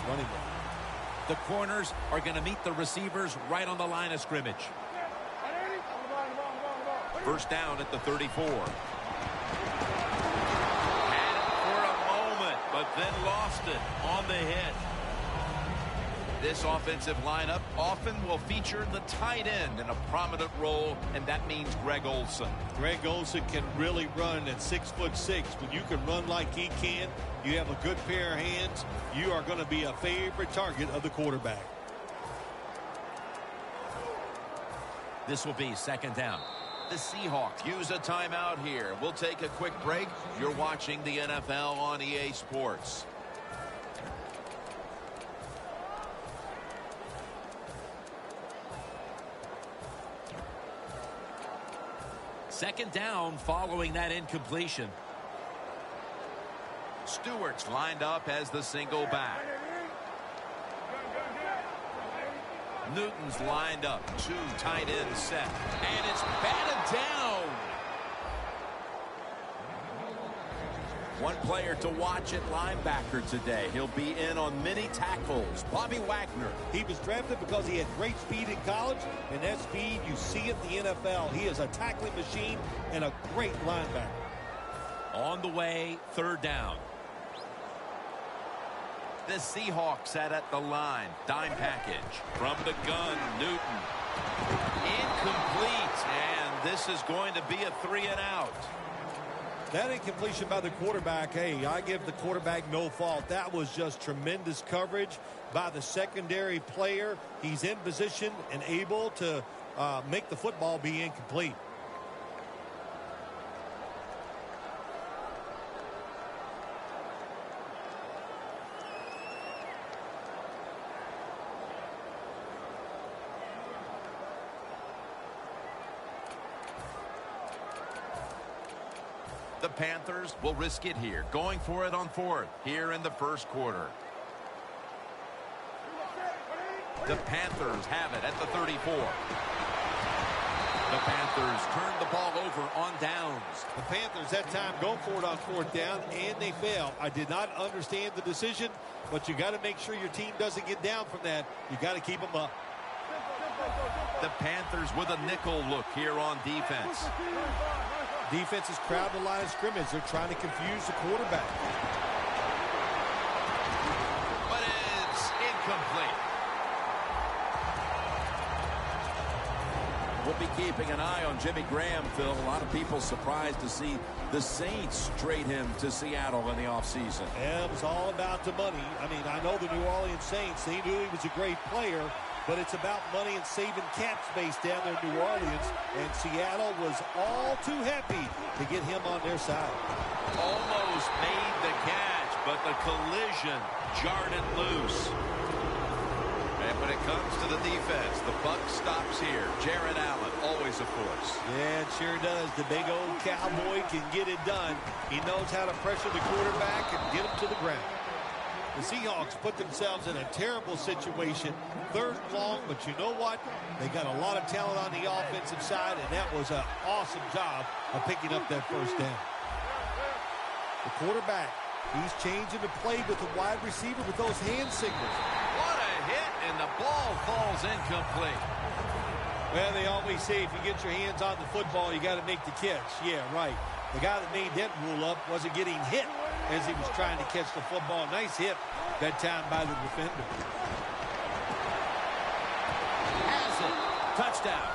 running with. The corners are going to meet the receivers right on the line of scrimmage. First down at the 34. Had it for a moment, but then lost it on the hit. This offensive lineup often will feature the tight end in a prominent role, and that means Greg Olsen. Greg Olsen can really run at 6'6". When you can run like he can, you have a good pair of hands, you are going to be a favorite target of the quarterback. This will be second down. The Seahawks use a timeout here. We'll take a quick break. You're watching the NFL on EA Sports. Second down following that incompletion. Stewart's lined up as the single back. Newton's lined up. Two tight ends set. And it's batted down. One player to watch at linebacker today. He'll be in on many tackles. Bobby Wagner. He was drafted because he had great speed in college, and that speed you see in the NFL. He is a tackling machine and a great linebacker. On the way, third down. The Seahawks set at the line. Dime package from the gun. Newton. Incomplete. And this is going to be a 3-and-out. That incompletion by the quarterback, hey, I give the quarterback no fault. That was just tremendous coverage by the secondary player. He's in position and able to make the football be incomplete. The Panthers will risk it here, going for it on fourth here in the first quarter. The Panthers have it at the 34. The Panthers turn the ball over on downs. The Panthers that time go for it on fourth down, and they fail. I did not understand the decision, but you got to make sure your team doesn't get down from that. You got to keep them up. The Panthers with a nickel look here on defense. Defense is crowding the line of scrimmage. They're trying to confuse the quarterback. But it's incomplete. We'll be keeping an eye on Jimmy Graham, Phil. A lot of people surprised to see the Saints trade him to Seattle in the offseason. Yeah, it was all about the money. I mean, I know the New Orleans Saints, they knew he was a great player, but it's about money and saving cap space down there in New Orleans, and Seattle was all too happy to get him on their side. Almost made the catch, but the collision jarred it loose. And when it comes to the defense, the buck stops here. Jared Allen, always a force. Yeah, it sure does. The big old cowboy can get it done. He knows how to pressure the quarterback and get him to the ground. The Seahawks put themselves in a terrible situation. Third and long, but you know what? They got a lot of talent on the offensive side, and that was an awesome job of picking up that first down. The quarterback, he's changing the play with the wide receiver with those hand signals. What a hit, and the ball falls incomplete. Well, they always say if you get your hands on the football, you got to make the catch. Yeah, right. The guy that made that rule up wasn't getting hit as he was trying to catch the football. Nice hit that time by the defender. Has it. Touchdown.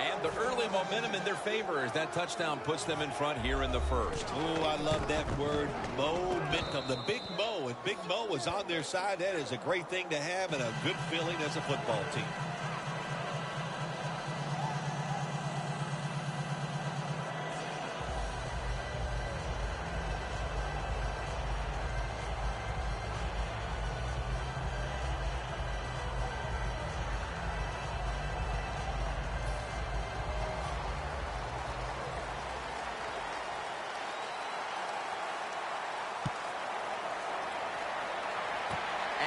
And the early momentum in their favor as that touchdown puts them in front here in the first. Oh, I love that word, momentum. The Big Mo, and Big Mo was on their side. That is a great thing to have and a good feeling as a football team.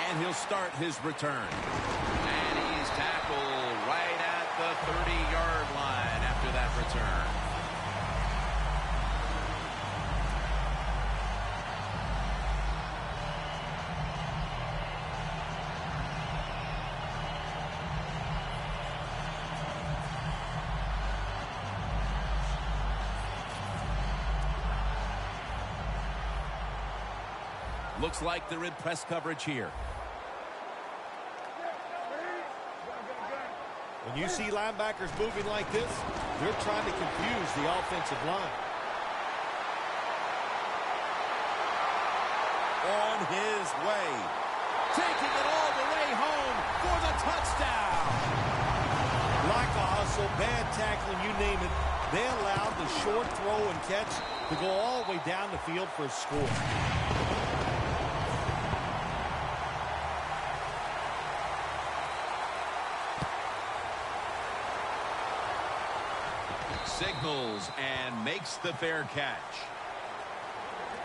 And he'll start his return. And he's tackled right at the 30-yard line after that return. Looks like they're in press coverage here. When you see linebackers moving like this, they're trying to confuse the offensive line. On his way. Taking it all the way home for the touchdown. Like a hustle, bad tackling, you name it. They allowed the short throw and catch to go all the way down the field for a score. Signals and makes the fair catch.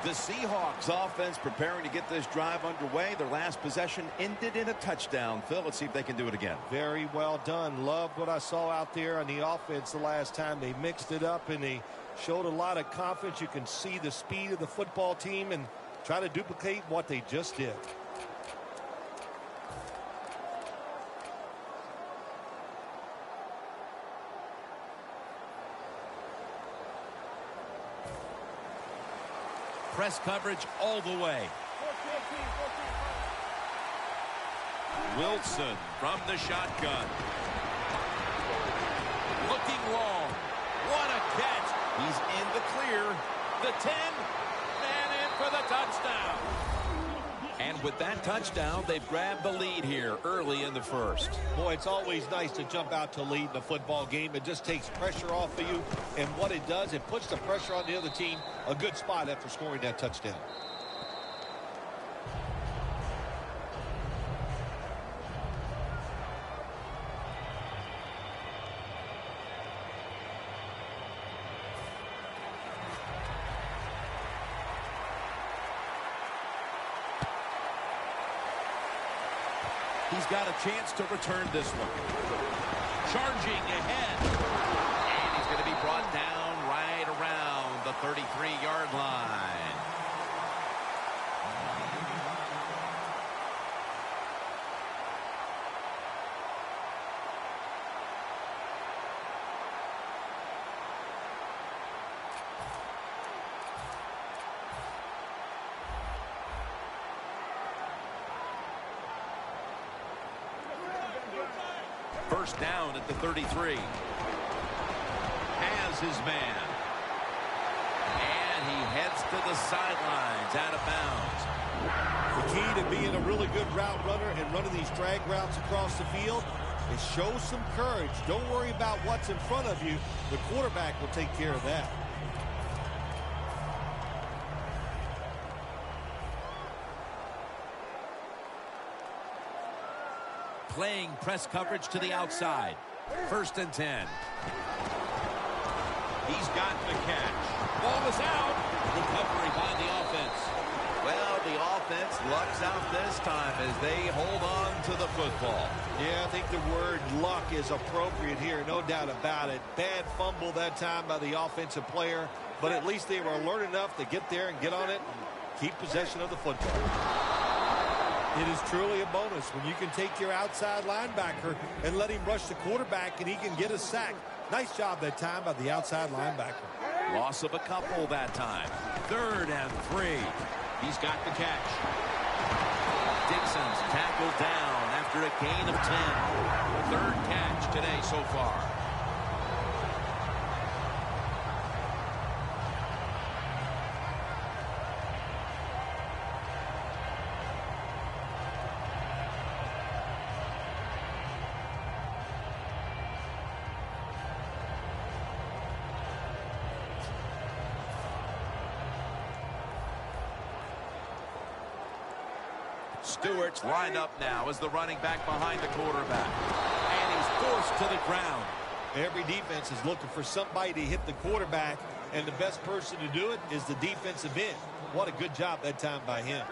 The Seahawks offense preparing to get this drive underway. Their last possession ended in a touchdown. Phil, let's see if they can do it again. Very well done. Loved what I saw out there on the offense the last time. They mixed it up and they showed a lot of confidence. You can see the speed of the football team and try to duplicate what they just did. Press coverage all the way. Wilson from the shotgun. Looking long. What a catch. He's in the clear. The 10. And in for the touchdown. And with that touchdown, they've grabbed the lead here early in the first. Boy, it's always nice to jump out to lead in a football game. It just takes pressure off of you. And what it does, it puts the pressure on the other team. A good spot after scoring that touchdown. He's got a chance to return this one. Charging ahead. And he's going to be brought down right around the 33-yard line. First down at the 33. Has his man. And he heads to the sidelines out of bounds. The key to being a really good route runner and running these drag routes across the field is show some courage. Don't worry about what's in front of you. The quarterback will take care of that. Playing press coverage to the outside. First and 10. He's got the catch. Ball is out. Recovery by the offense. Well, the offense lucks out this time as they hold on to the football. Yeah, I think the word luck is appropriate here. No doubt about it. Bad fumble that time by the offensive player, but at least they were alert enough to get there and get on it and keep possession of the football. It is truly a bonus when you can take your outside linebacker and let him rush the quarterback and he can get a sack. Nice job that time by the outside linebacker. Loss of a couple that time. 3rd and 3. He's got the catch. Dixon's tackled down after a gain of 10. 3rd catch today so far. Stewart's lined up now as the running back behind the quarterback. And he's forced to the ground. Every defense is looking for somebody to hit the quarterback, and the best person to do it is the defensive end. What a good job that time by him.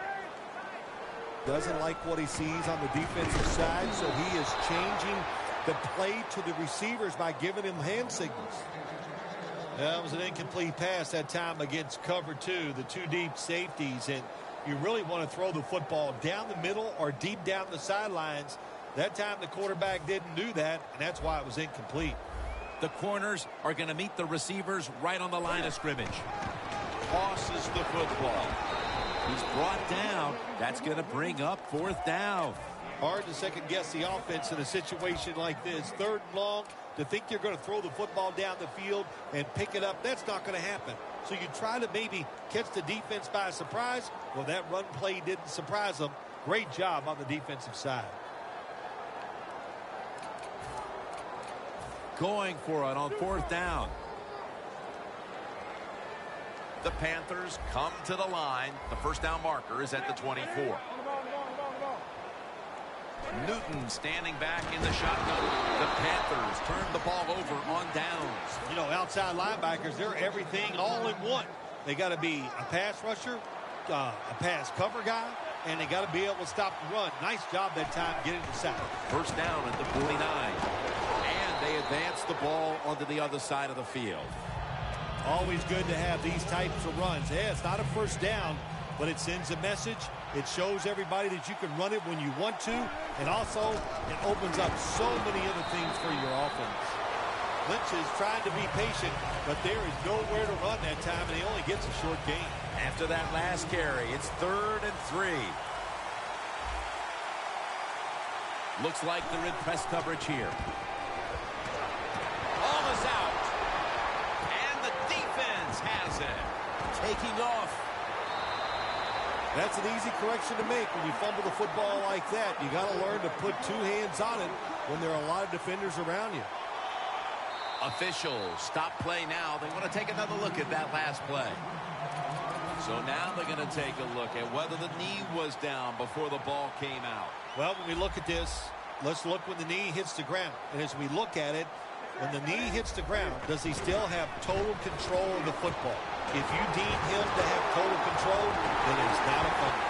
Doesn't like what he sees on the defensive side, so he is changing the play to the receivers by giving him hand signals. That was an incomplete pass that time against cover 2, the 2 deep safeties, and you really want to throw the football down the middle or deep down the sidelines. That time the quarterback didn't do that, and that's why it was incomplete. The corners are going to meet the receivers right on the line of scrimmage. Tosses the football. He's brought down. That's going to bring up 4th down. Hard to second-guess the offense in a situation like this. 3rd and long, to think you're going to throw the football down the field and pick it up, that's not going to happen. So you try to maybe catch the defense by surprise. Well, that run play didn't surprise them. Great job on the defensive side. Going for it on 4th down. The Panthers come to the line. The first down marker is at the 24. Newton standing back in the shotgun. The Panthers turn the ball over on downs. You know, outside linebackers, they're everything all in one. They got to be a pass rusher, a pass cover guy, and they got to be able to stop the run. Nice job that time getting the sack. First down at the 49. And they advance the ball onto the other side of the field. Always good to have these types of runs. Yeah, it's not a first down, but it sends a message. It shows everybody that you can run it when you want to, and also it opens up so many other things for your offense. Lynch is trying to be patient, but there is nowhere to run that time, and he only gets a short gain. After that last carry, it's 3rd and 3. Looks like they're in press coverage here. Ball is out. And the defense has it. Taking off. That's an easy correction to make when you fumble the football like that. You got to learn to put 2 hands on it when there are a lot of defenders around you. Officials stop play now. They want to take another look at that last play. So now they're going to take a look at whether the knee was down before the ball came out. Well, when we look at this, let's look when the knee hits the ground. And as we look at it, when the knee hits the ground, does he still have total control of the football? If you deem him to have total control, then it's not a fumble.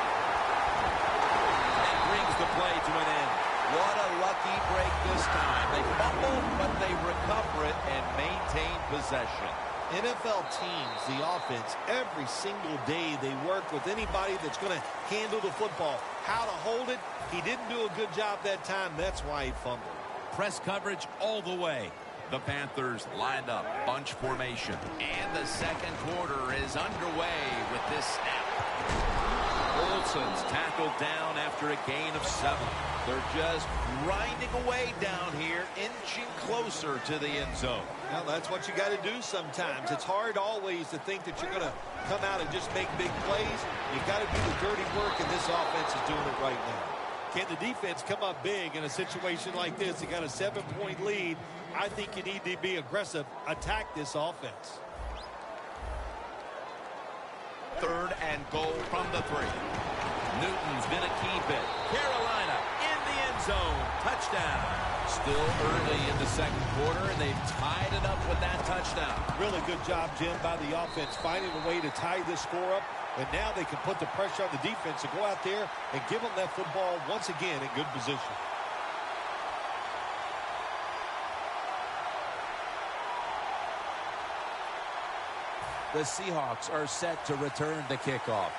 That brings the play to an end. What a lucky break this time. They fumble, but they recover it and maintain possession. NFL teams, the offense, every single day they work with anybody that's going to handle the football. How to hold it, he didn't do a good job that time. That's why he fumbled. Press coverage all the way. The Panthers lined up, bunch formation. And the second quarter is underway with this snap. Olsen's tackled down after a gain of 7. They're just grinding away down here, inching closer to the end zone. Well, that's what you got to do sometimes. It's hard always to think that you're going to come out and just make big plays. You got to do the dirty work, and this offense is doing it right now. Can the defense come up big in a situation like this? You got a 7-point lead. I think you need to be aggressive. Attack this offense. 3rd and goal from the 3. Newton's going to keep it. Carolina in the end zone. Touchdown. Still early in the second quarter, and they've tied it up with that touchdown. Really good job, Jim, by the offense, finding a way to tie this score up. And now they can put the pressure on the defense and go out there and give them that football once again in good position. The Seahawks are set to return the kickoff.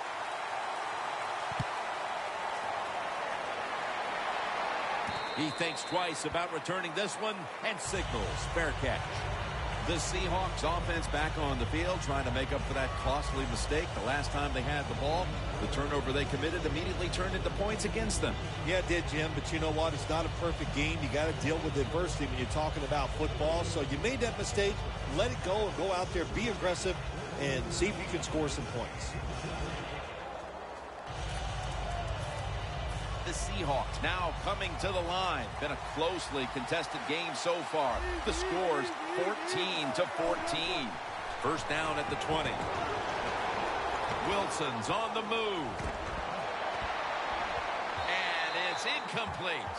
He thinks twice about returning this one and signals fair catch. The Seahawks offense back on the field trying to make up for that costly mistake. The last time they had the ball, the turnover they committed immediately turned into points against them. Yeah, it did, Jim, but you know what? It's not a perfect game. You got to deal with adversity when you're talking about football. So you made that mistake, let it go, and go out there, be aggressive, and see if you can score some points. The Seahawks now coming to the line. Been a closely contested game so far. The score's 14-14. First down at the 20. Wilson's on the move. And it's incomplete.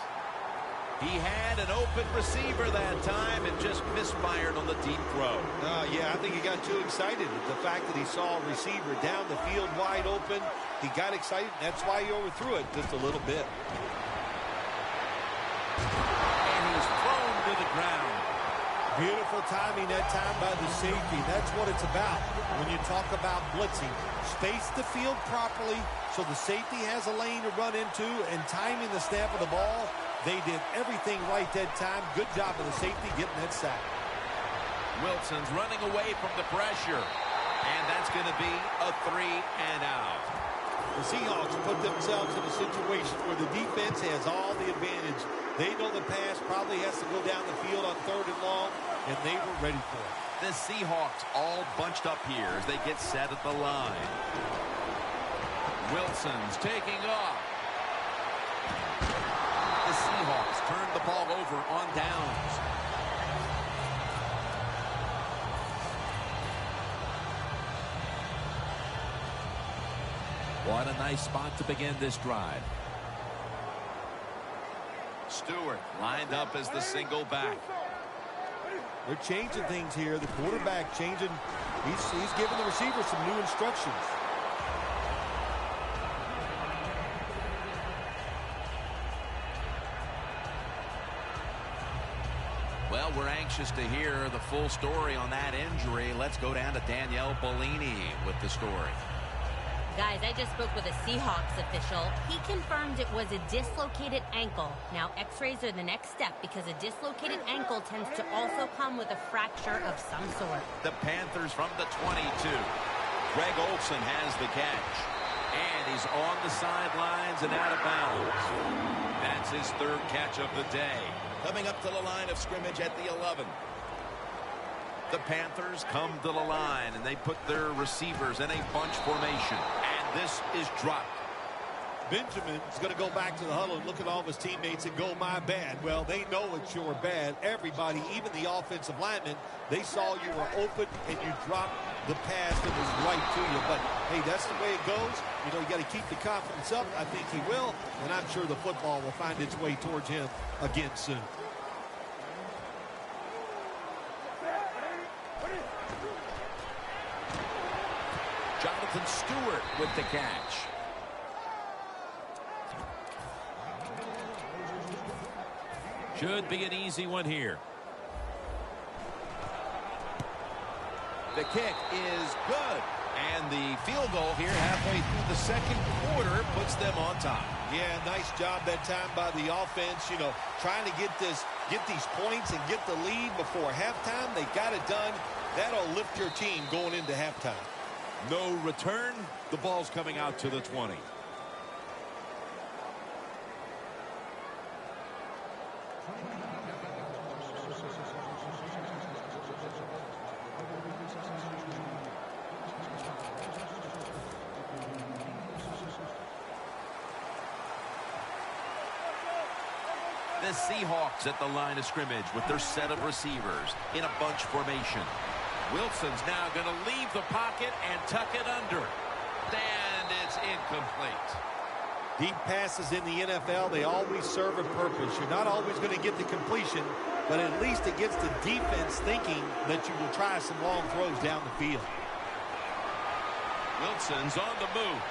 He had an open receiver that time and just misfired on the deep throw. Yeah, I think he got too excited. The fact that he saw a receiver down the field wide open, he got excited, and that's why he overthrew it just a little bit. And he's thrown to the ground. Beautiful timing that time by the safety. That's what it's about when you talk about blitzing. Space the field properly so the safety has a lane to run into, and timing the snap of the ball. They did everything right that time. Good job of the safety getting that sack. Wilson's running away from the pressure. And that's going to be a 3 and out. The Seahawks put themselves in a situation where the defense has all the advantage. They know the pass probably has to go down the field on 3rd and long, and they were ready for it. The Seahawks all bunched up here as they get set at the line. Wilson's taking off. The Seahawks turn the ball over on downs. What a nice spot to begin this drive. Stewart lined up as the single back. They're changing things here. The quarterback changing. He's giving the receiver some new instructions. Well, we're anxious to hear the full story on that injury. Let's go down to Danielle Bellini with the story. Guys, I just spoke with a Seahawks official. He confirmed it was a dislocated ankle. Now, x-rays are the next step because a dislocated ankle tends to also come with a fracture of some sort. The Panthers from the 22. Greg Olsen has the catch. And he's on the sidelines and out of bounds. That's his 3rd catch of the day. Coming up to the line of scrimmage at the 11. The Panthers come to the line, and they put their receivers in a bunch formation. And this is dropped. Benjamin's going to go back to the huddle and look at all of his teammates and go, my bad. Well, they know it's your bad. Everybody, even the offensive linemen, they saw you were open and you dropped the pass that was right to you. But, hey, that's the way it goes. You know, you got to keep the confidence up. I think he will, and I'm sure the football will find its way towards him again soon. Jonathan Stewart with the catch. Should be an easy one here. The kick is good. And the field goal here halfway through the 2nd quarter puts them on top. Yeah, nice job that time by the offense. You know, trying to get these points and get the lead before halftime. They got it done. That'll lift your team going into halftime. No return. The ball's coming out to the 20. The Seahawks at the line of scrimmage with their set of receivers in a bunch formation. Wilson's now going to leave the pocket and tuck it under. And it's incomplete. Deep passes in the NFL, they always serve a purpose. You're not always going to get the completion, but at least it gets the defense thinking that you will try some long throws down the field. Wilson's on the move.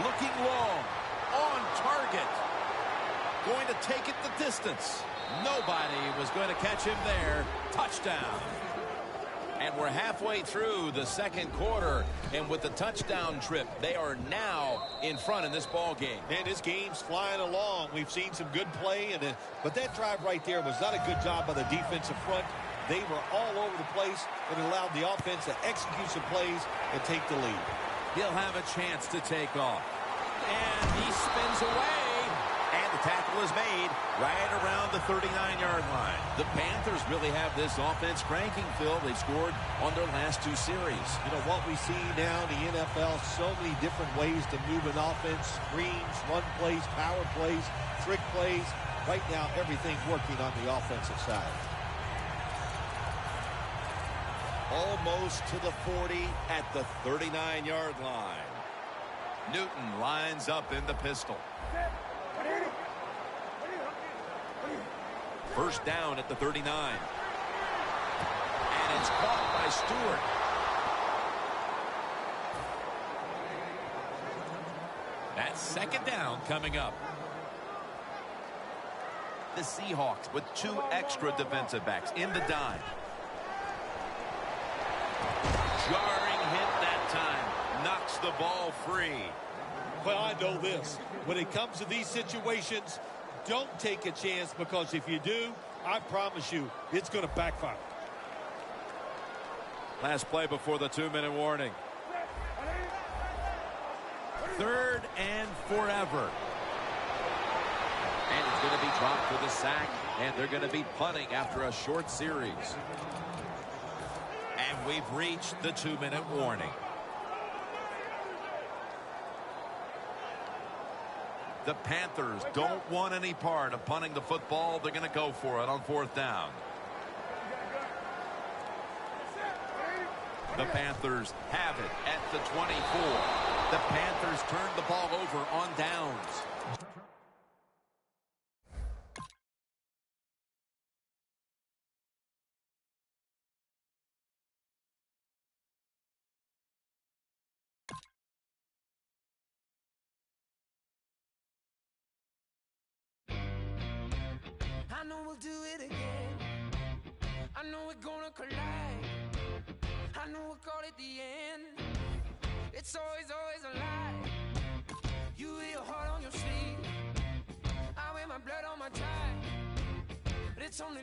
Looking long. On target. Going to take it the distance. Nobody was going to catch him there. Touchdown. And we're halfway through the 2nd quarter, and with the touchdown trip, they are now in front in this ball game. Man, this game's flying along. We've seen some good play, but that drive right there was not a good job by the defensive front. They were all over the place and allowed the offense to execute some plays and take the lead. He'll have a chance to take off. And he spins away. And the tackle is made right around the 39-yard line. The Panthers really have this offense cranking, Phil. They've scored on their last 2 series. You know, what we see now in the NFL, so many different ways to move an offense. Screens, run plays, power plays, trick plays. Right now, everything's working on the offensive side. Almost to the 40 at the 39-yard line. Newton lines up in the pistol. First down at the 39. And it's caught by Stewart. That's 2nd down coming up. The Seahawks with 2 extra defensive backs in the dime. Jarring hit that time. Knocks the ball free. Well, I know this. When it comes to these situations, don't take a chance, because if you do, I promise you, it's going to backfire. Last play before the 2-minute warning. 3rd and forever. And it's going to be dropped for the sack, and they're going to be punting after a short series. And we've reached the 2-minute warning. The Panthers don't want any part of punting the football. They're going to go for it on 4th down. The Panthers have it at the 24. The Panthers turn the ball over on downs. I know we'll do it again. I know we're gonna collide. I know we'll call it the end. It's always a lie. You wear your heart on your sleeve. I wear my blood on my tie. But it's only